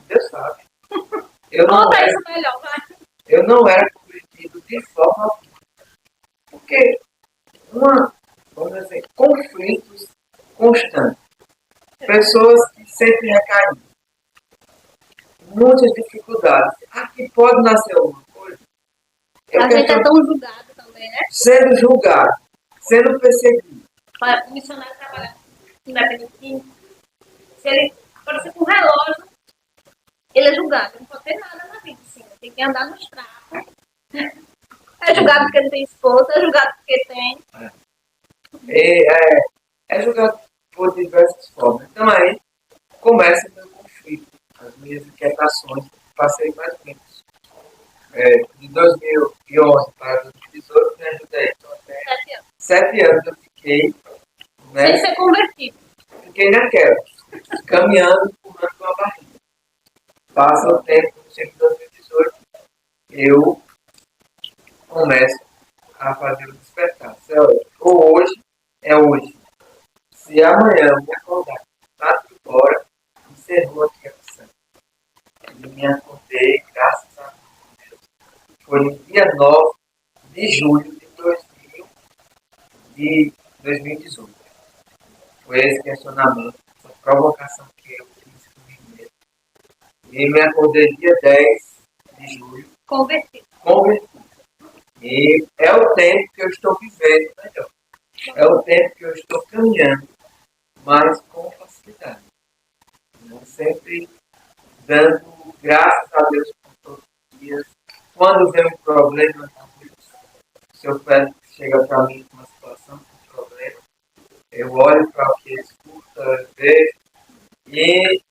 Deus sabe. Conta isso melhor, vai. Eu não era convertido de forma alguma. Porque vamos dizer, conflitos constantes. Pessoas que sempre recaem. Muitas dificuldades. Aqui pode nascer alguma coisa. A gente é tão julgado também, né? Sendo julgado, sendo perseguido. O missionário trabalha independente. Se ele, por exemplo, um relógio, ele é julgado. Não pode ter nada na vida, assim. Tem que andar nos trapos. É julgado porque não tem esposa, é julgado porque tem. É julgado por diversas formas. Então aí começa o meu conflito, as minhas inquietações. Passei mais ou menos de 2011 para 2018, me ajudei. Então, até 7 anos eu fiquei. Né, sem ser convertido. Fiquei naquela, caminhando, empurrando com a barriga. Passa o tempo, chega em 2018, eu começo a fazer o despertar. Ou hoje é hoje. Se amanhã eu me acordar, lá de fora, encerrou aqui a missão. E me acordei, graças a Deus. Foi no dia 9 de julho de 2018. Foi esse questionamento, essa provocação que eu fiz comigo mesmo. E me acordei dia 10 de julho. Convertido. E é o tempo que eu estou vivendo melhor. É o tempo que eu estou caminhando, mas com facilidade. Né? Sempre dando graças a Deus por todos os dias. Quando vem um problema, o seu Félix chega para mim com uma situação, com um problema, eu olho para o que ele escuta, vê, e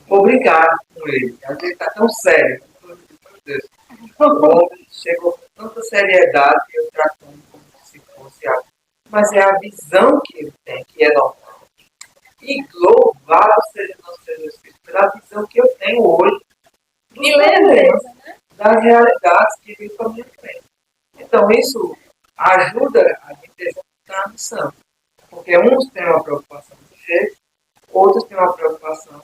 obrigado com ele. Às vezes está tão sério. Meu Deus. O homem chegou com tanta seriedade e eu tratando como se fosse algo. Mas é a visão que ele tem, que é normal. E louvado seja nosso Jesus Cristo pela visão que eu tenho hoje dos problemas, das realidades que vêm para a minha frente. Então, isso ajuda a gente a executar a missão. Porque uns têm uma preocupação de jeito, outros têm uma preocupação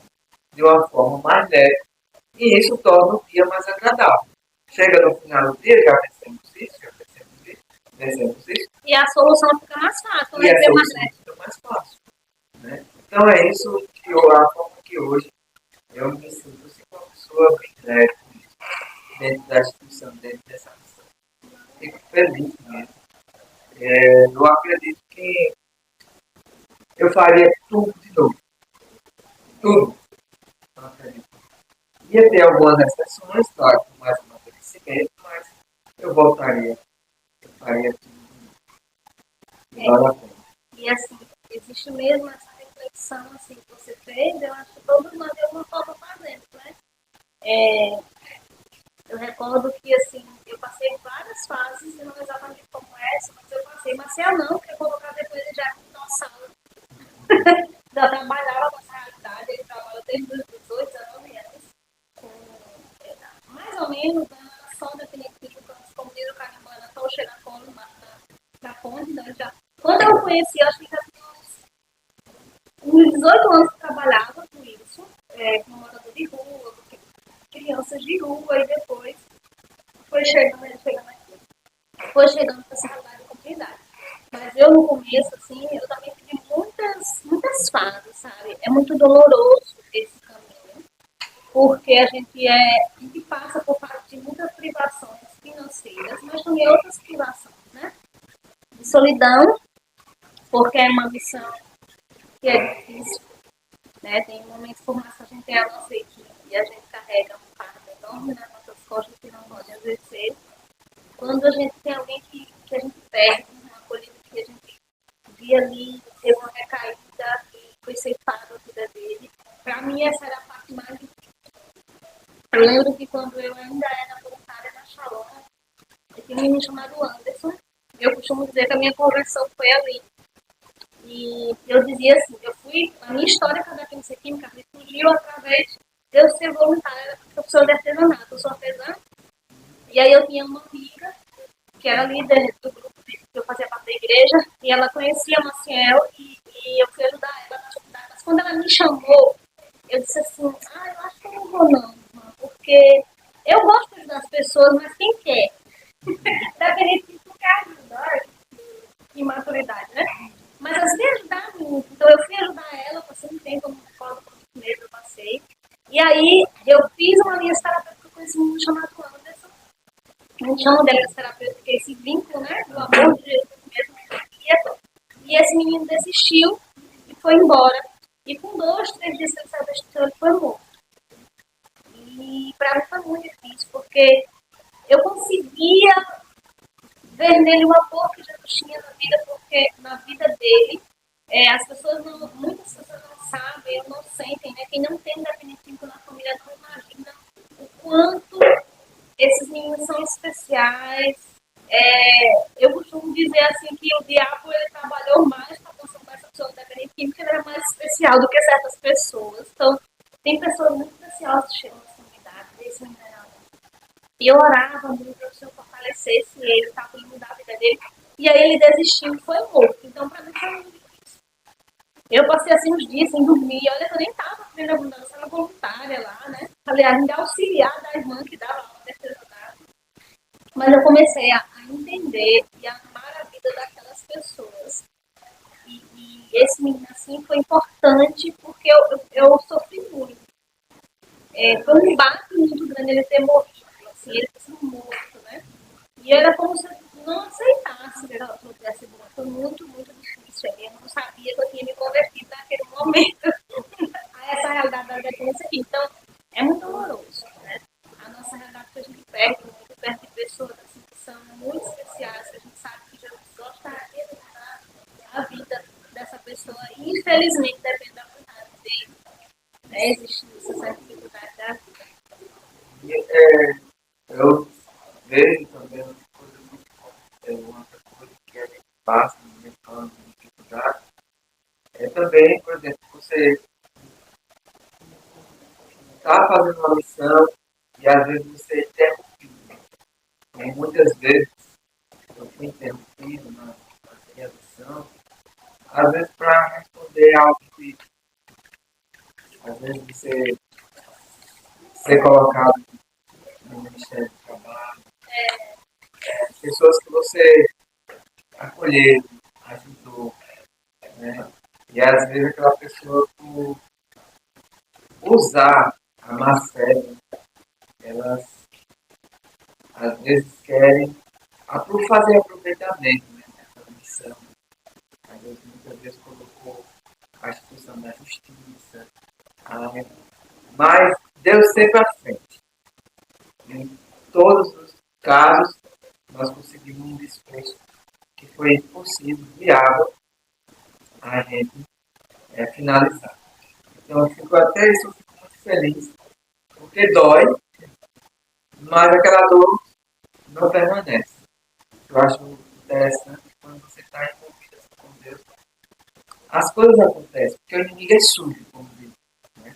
de uma forma mais leve, e isso torna o dia mais agradável. Chega no final do dia, já vencemos isso, E a solução fica mais fácil, e né? a solução fica mais fácil. Né? Então é isso que a forma que hoje eu me sinto assim, uma pessoa bem leve dentro da instituição, dentro dessa missão. Fico feliz mesmo. Eu acredito que eu faria tudo de novo. Tudo. Não acredito. Ia ter algumas exceções, claro, com mais amadurecimento, mas eu voltaria. Eu faria tudo. Vale a pena. E assim, existe mesmo essa reflexão assim, que você fez, eu acho que todos nós de alguma forma fazemos, né? Eu recordo que assim, eu passei várias fases, não exatamente como essa, mas eu passei, mas se eu não, porque colocar depois já na sala. Já trabalhava com essa realidade, ele trabalha desde os 18 anos, mais ou menos, na ação definitiva, como diz o Carimbana, estou chegando na ponte, então já. Quando eu conheci, acho que já tinha uns 18 anos que trabalhava com isso, como morador de rua, crianças de rua, e depois foi chegando aqui. Foi chegando para essa realidade de comunidade. Mas eu, no começo, assim, eu também tive muitas fases, sabe? É muito doloroso esse caminho, porque a gente passa por parte de muitas privações financeiras, mas também outras privações, né? De solidão, porque é uma missão que é difícil, né? Tem momentos por mais que a gente tenha a nossa equipe e a gente carrega um fardo enorme nas nossas costas que não pode exercer. Quando a gente tem alguém que a gente perde, uma acolhida que a gente via ali, teve uma recaída e foi ceifado a vida dele, para mim essa era a parte mais difícil. Eu lembro que quando eu ainda era voluntária na Shalom, eu tinha um menino chamado Anderson, eu costumo dizer que a minha conversão foi ali. E eu dizia assim, a minha história com a dependência química surgiu através de eu ser voluntária, professora de artesanato, eu sou artesã, e aí eu tinha uma amiga, que era líder do grupo que eu fazia parte da igreja, e ela conhecia a Maciel, e eu fui ajudar ela na atividade. Mas quando ela me chamou, eu disse assim, eu acho que eu não vou não, porque eu gosto de ajudar as pessoas, mas quem quer? Daquele tipo que ajuda, em maturidade, né? Mas as vezes ajudar muito. Então eu fui ajudar ela, passei um tempo no escola, primeiro eu passei. E aí eu fiz uma linha terapêutica com esse menino chamado Anderson. A gente chama dela de terapêutica, esse vínculo, né? Do amor de Jesus mesmo. E esse menino desistiu e foi embora. E com 2, 3 dias que ele saiu da instituição, ele foi morto. E para mim foi muito difícil, porque eu conseguia ver nele o amor que Jesus tinha na vida, porque na vida dele, muitas pessoas não sabem ou não sentem, né? Quem não tem independente na família não imagina o quanto esses meninos são especiais. Eu costumo dizer assim que o diabo ele trabalhou mais para transformar essa pessoa independente química, ele era mais especial do que certas pessoas. Então, tem pessoas muito especiais que chegam nessa comunidade, desse mineral. E eu orava muito para que o Senhor fortalecesse ele, para mudar a vida dele. E aí ele desistiu e foi morto. Então, para mim, foi muito difícil. Eu passei assim uns dias sem dormir. Olha, eu nem estava na primeira abundância, eu era voluntária lá, né? Aliás, ainda auxiliar da irmã que dava aula de artesanato. Mas eu comecei a entender e a amar a vida daquelas pessoas. E esse menino, assim, foi importante porque eu sofri muito. Foi um baque muito grande ele ter morrido. Assim, ele foi morto, né? E era como se A gente sabe que Jesus gostaria de mudar a vida dessa pessoa e, infelizmente, depende da vontade dele. Existe essa dificuldade da vida. Eu vejo também uma outra coisa que a gente passa, falando de dificuldade, é também, por exemplo, você está fazendo uma missão e às vezes você é interrompido. E muitas vezes eu fui interrompido na minha missão, às vezes para responder algo que às vezes você ser colocado no Ministério do Trabalho, pessoas que você acolheu, ajudou, né? E às vezes aquela pessoa por usar a má fé, elas às vezes querem fazer aproveitamento, né, dessa missão. Às vezes, muitas vezes colocou a instituição da justiça, mas Deus sempre à frente. Em todos os casos, nós conseguimos um desfecho que foi possível, viável, a gente finalizar. Então, eu fico muito feliz, porque dói, mas aquela dor não permanece. Eu acho interessante quando você está envolvido com Deus. As coisas acontecem, porque o inimigo é sujo, como diz. Né?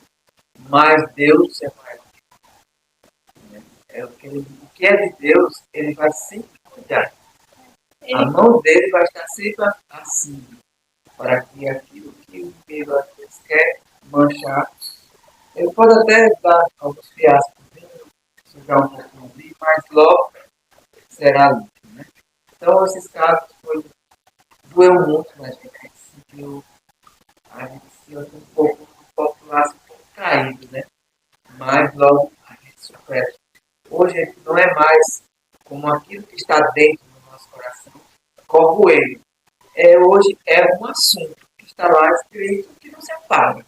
Mas Deus é mais. Né? O que é de Deus, ele vai sempre cuidar. A mão dele vai estar sempre assim, para que aquilo que o inimigo às vezes quer manchar, ele pode até dar alguns fiascos, sujar um pouquinho ali, mas logo será limpo. Né? Então, esses casos doeu muito, mas a gente sentiu, um pouco laço um pouco caído, né? Mas logo a gente supera. Hoje não é mais como aquilo que está dentro do nosso coração, corroer. Hoje é um assunto que está lá escrito que não se apaga.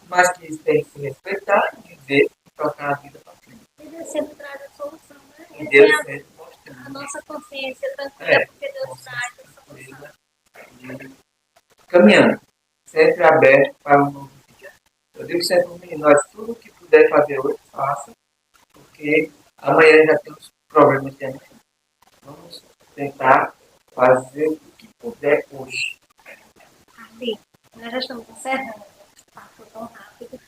Mas que tem que se respeitar, viver e tocar a vida para frente. E Deus sempre traz a solução, né? E Deus sempre mostrando. A nossa consciência tranquila, porque Deus traz a solução. Caminhando, sempre aberto para um novo dia. Eu digo sempre, nós tudo o que puder fazer hoje, faça, porque amanhã já temos problemas de amanhã. Vamos tentar fazer o que puder hoje. Ali, nós já estamos encerrando. Passou tão rápido.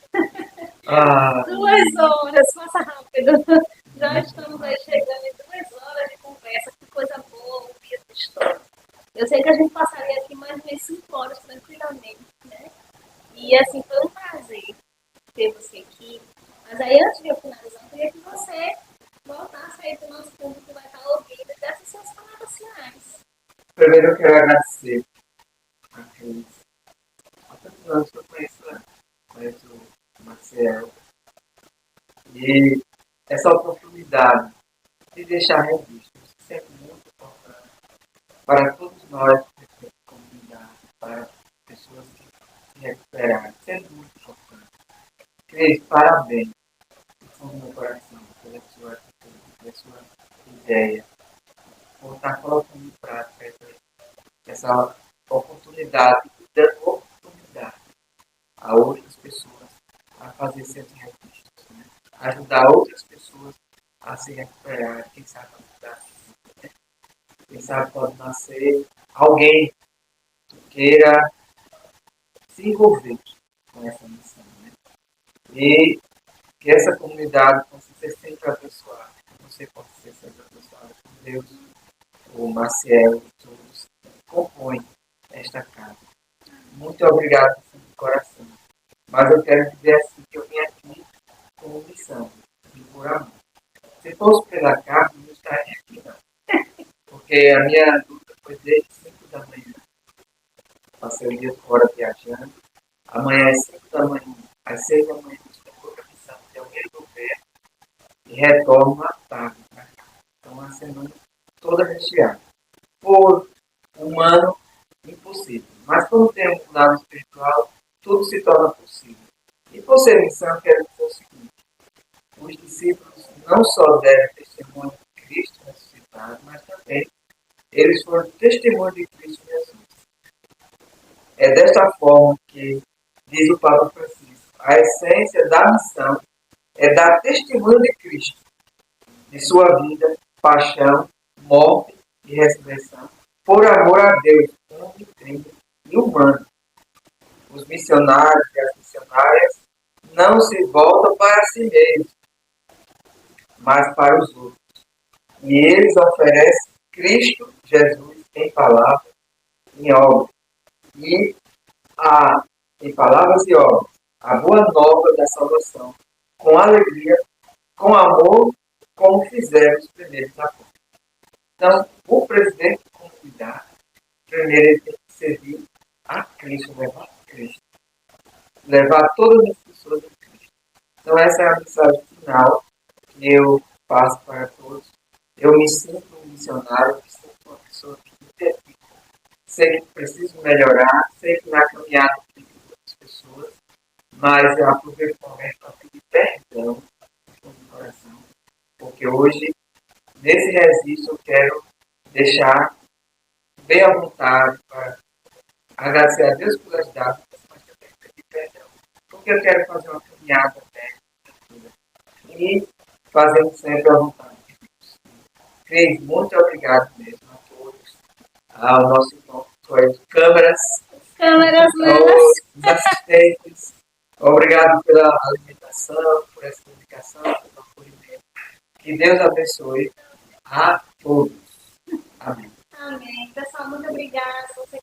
2 horas, passa rápido. Já estamos aí chegando em 2 horas de conversa. Que coisa boa ouvir essa história. Eu sei que a gente passaria aqui mais umas 5 horas tranquilamente, né? E assim, foi um prazer ter você aqui. Mas aí, antes de eu finalizar, eu queria que você voltasse aí para o nosso público que vai estar ouvindo e dessas suas palavras finais. Primeiro eu quero agradecer àqueles anos que eu conheço o Marcel. E essa oportunidade de deixar registro é sempre muito importante para todos nós, comunidade, para pessoas que se recuperaram. Isso é muito importante. Cris, parabéns do meu coração pela sua ideia, por estar colocando em prática essa oportunidade, dando oportunidade a outras pessoas a fazer seus registros, né? Ajudar outras pessoas a se recuperar, quem sabe ajudar, né? Quem sabe pode nascer alguém que queira se envolver com essa missão, né? E que essa comunidade possa ser sempre abençoada, que você possa ser sempre abençoada por Deus, o Maciel e todos que compõem esta casa. Muito obrigado de coração. Mas eu quero dizer assim que eu vim aqui com missão, e por amor. Se fosse pela carne, não estaria aqui não. Porque a minha luta foi desde 5 da manhã. Passei o dia fora viajando. Amanhã às 5 da manhã, às 6 da manhã, estou com outra missão, que é o resolver e retorno à tarde. Né? Então, uma semana toda recheada. Por humano, impossível. Mas quando tem um lado espiritual, tudo se torna possível. E por ser missão, quero dizer o seguinte: os discípulos não só deram testemunho de Cristo ressuscitado, mas também eles foram testemunho de Cristo Jesus. É desta forma que, diz o Papa Francisco, a essência da missão é dar testemunho de Cristo, de sua vida, paixão, morte e ressurreição, por amor a Deus, homem, e humano. Os missionários e as missionárias não se voltam para si mesmos, mas para os outros. E eles oferecem Cristo Jesus em palavras, em obras. E em palavras e obras, a boa nova da salvação, com alegria, com amor, como fizeram os primeiros apóstolos. Então, o presidente de comunidade, primeiro ele tem que servir a Cristo, levar a Cristo. Levar todas as pessoas a Cristo. Então, essa é a mensagem final que eu passo para todos. Eu me sinto um missionário, me sinto uma pessoa que me dedica. Sei que preciso melhorar, sei que na caminhada tem muitas pessoas, mas eu aproveito o momento para pedir perdão no coração, porque hoje, nesse registro, eu quero deixar bem à vontade para agradecer a Deus pelas datas, mas também pedir perdão, porque eu quero fazer uma caminhada até e fazendo sempre à vontade de Deus. Cris, muito obrigado mesmo a todos, ao nosso irmão de câmeras, aos assistentes. Obrigado pela alimentação, por essa comunicação, pelo acolhimento. Que Deus abençoe a todos. Amém. Amém. Pessoal, muito obrigada. Você